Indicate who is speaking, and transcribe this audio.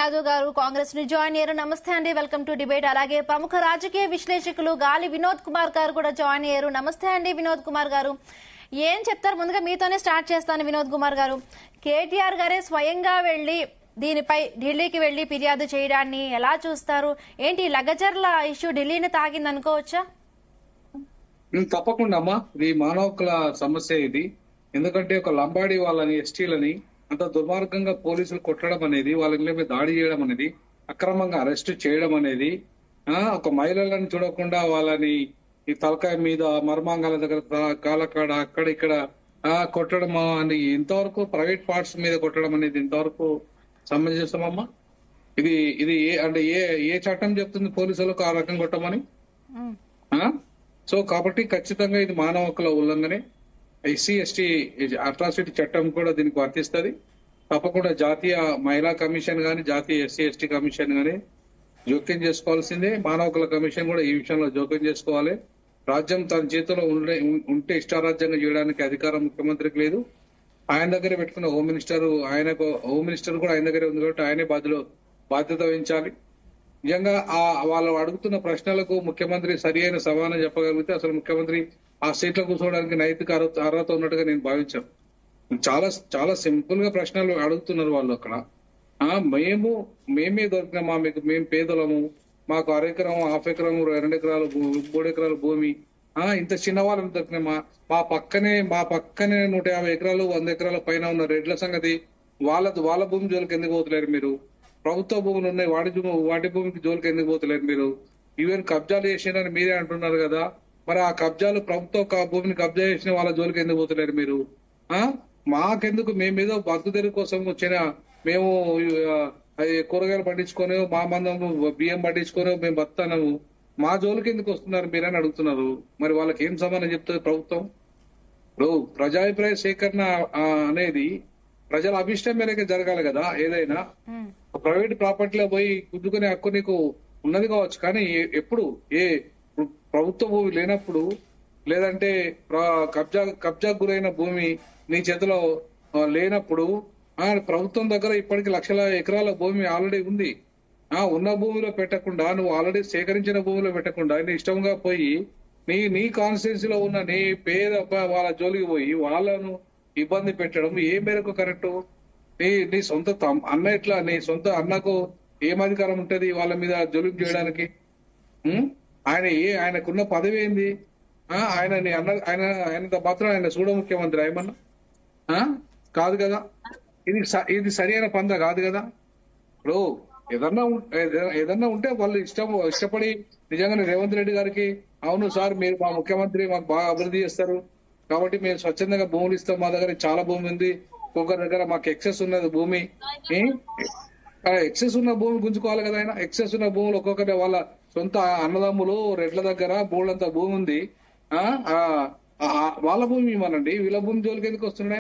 Speaker 1: యాదవ్ గారు కాంగ్రెస్ ని జాయిన్ అయ్యారు. నమస్తే అండి, వెల్కమ్ టు డిబేట్. అలాగే ప్రముఖ రాజకీయ విశ్లేషకులు గాలి వినోద్ కుమార్ గారు కూడా జాయిన్ అయ్యారు. నమస్తే అండి వినోద్ కుమార్ గారు, ఏం చెప్తారు? ముందుగా మీతోనే స్టార్ట్ చేస్తాను. వినోద్ కుమార్ గారు, కేటీఆర్ గారే స్వయంగా వెళ్లి దీనిపై ఢిల్లీకి వెళ్లి ఫిర్యాదు చేయడాన్ని ఎలా చూస్తారు? ఏంటి లగజర్ల ఇష్యూ ఢిల్లీని తాగింది అనుకోవచ్చా?
Speaker 2: తప్పకుండా అమ్మా, ఇది మానవ హక్కుల సమస్య. ఇది ఎందుకంటే ఒక లంబాడి వాళ్ళని ఎస్టీలని అంత దుర్మార్గంగా పోలీసులు కొట్టడం అనేది, వాళ్ళ ఇళ్ళ మీద దాడి చేయడం అనేది, అక్రమంగా అరెస్ట్ చేయడం అనేది, ఒక మహిళలను చూడకుండా వాళ్ళని ఈ తలకాయ మీద మర్మాంగాల దగ్గర కాలకాడ అక్కడ ఇక్కడ కొట్టడం అని, ఇంతవరకు ప్రైవేట్ పార్ట్స్ మీద కొట్టడం అనేది ఇంతవరకు సమంజసమమ్మా? ఇది ఇది అంటే ఏ చట్టం చెప్తుంది పోలీసులకు ఆ రకం కొట్టమని? సో కాబట్టి ఖచ్చితంగా ఇది మానవ హక్కుల ఉల్లంఘనే. ఎస్సీ ఎస్టీ అట్రాసిటీ చట్టం కూడా దీనికి వర్తిస్తుంది. తప్పకుండా జాతీయ మహిళా కమిషన్ గాని, జాతీయ ఎస్సీ ఎస్టీ కమిషన్ గాని జోక్యం చేసుకోవాల్సిందే. మానవ హక్కుల కమిషన్ కూడా ఈ విషయంలో జోక్యం చేసుకోవాలి. రాజ్యం తన చేతిలో ఉంటే ఇష్టారాజ్యంగా చేయడానికి అధికారం ముఖ్యమంత్రికి లేదు. ఆయన దగ్గర పెట్టుకున్న హోమ్ మినిస్టర్ కూడా ఆయన దగ్గరే ఉంది కాబట్టి ఆయనే బాధ్యత వహించాలి. నిజంగా వాళ్ళు అడుగుతున్న ప్రశ్నలకు ముఖ్యమంత్రి సరి అయిన సమాధానం చెప్పగలిగితే అసలు ముఖ్యమంత్రి ఆ సీట్లో కూర్చోవడానికి నైతిక అర్హత ఉన్నట్టుగా నేను భావించాను. చాలా చాలా సింపుల్ గా ప్రశ్నలు అడుగుతున్నారు వాళ్ళు అక్కడ. మేమే దొరికినామా మీకు? మేము పేదలము, మాకు 1/2 ఎకరం, 1/2 ఎకరం, 2 ఎకరాలు, 3 ఎకరాల భూమి, ఇంత చిన్న వాళ్ళని దొరికినామా? మా పక్కనే 150 ఎకరాలు, 100 ఎకరాల పైన ఉన్న రెడ్ల సంగతి, వాళ్ళ భూమి జోలికి ఎందుకు పోతలేరు మీరు? ప్రభుత్వ భూములు ఉన్నాయి, వాటి భూమికి జోలికి ఎందుకు పోతలేరు మీరు? ఈవెన్ కబ్జాలు చేసినని మీరే అంటున్నారు కదా, మరి ఆ కబ్జాలు ప్రభుత్వ భూమిని కబ్జా చేసిన వాళ్ళ జోలికి ఎందుకు పోతలేరు మీరు? మాకెందుకు? మేమేదో బతుకు తెరువు కోసం వచ్చిన, మేము కూరగాయలు పండించుకొని, మా మందము బియ్యం పండించుకొని మేము బతాము, మా జోలికి ఎందుకు వస్తున్నారు మీరని అడుగుతున్నారు. మరి వాళ్ళకి ఏం సమాధానం చెప్తుంది ప్రభుత్వం? ఇప్పుడు ప్రజాభిప్రాయ సేకరణ అనేది ప్రజల అభిష్టం మేరకే జరగాలి కదా. ఏదైనా ప్రైవేట్ ప్రాపర్టీలో పోయి గుద్దుకునే హక్కు నీకు ఉన్నది కావచ్చు, కానీ ఎప్పుడు ప్రభుత్వ భూమి లేనప్పుడు, లేదంటే కబ్జా గురైన భూమి నీ చేతిలో లేనప్పుడు, ప్రభుత్వం దగ్గర ఇప్పటికి లక్షల ఎకరాల భూమి ఆల్రెడీ ఉంది. ఉన్న భూమిలో పెట్టకుండా, నువ్వు ఆల్రెడీ సేకరించిన భూమిలో పెట్టకుండా నీ ఇష్టంగా పోయి నీ కాన్స్టిట్యున్సీలో ఉన్న నీ పేద వాళ్ళ జోలికి పోయి వాళ్ళను ఇబ్బంది పెట్టడం ఏ మేరకు కరెక్టు? నీ సొంత అన్న ఎట్లా? నీ సొంత అన్నకు ఏం అధికారం ఉంటది వాళ్ళ మీద జోలికి చేయడానికి? ఆయనకున్న పదవి ఏంది? ఆయన మాత్రం ఆయన చూడ ముఖ్యమంత్రి ఏమన్నా కాదు కదా. ఇది సరి అయిన పంద కాదు కదా. ఇప్పుడు ఏదన్నా ఉంటే వాళ్ళు ఇష్టపడి నిజంగానే రేవంత్ రెడ్డి గారికి, అవును సార్ మీరు మా ముఖ్యమంత్రి, మాకు బాగా అభివృద్ధి చేస్తారు కాబట్టి మేము స్వచ్ఛందంగా భూములు ఇస్తాం, మా దగ్గర చాలా భూమి ఉంది, ఒక్కొక్కరి దగ్గర మాకు ఎక్సెస్ ఉన్నది భూమి, ఎక్సెస్ ఉన్న భూమి గుంజుకోవాలి కదా. ఆయన ఎక్సెస్ ఉన్న భూములు ఒక్కొక్కటి వాళ్ళ సొంత అన్నదమ్ములు రెడ్ల దగ్గర బోళ్ళంత భూమి ఉంది, వాళ్ళ భూమి ఇవ్వనండి, వీళ్ళ భూమి జోలికి ఎందుకు వస్తున్నాయి?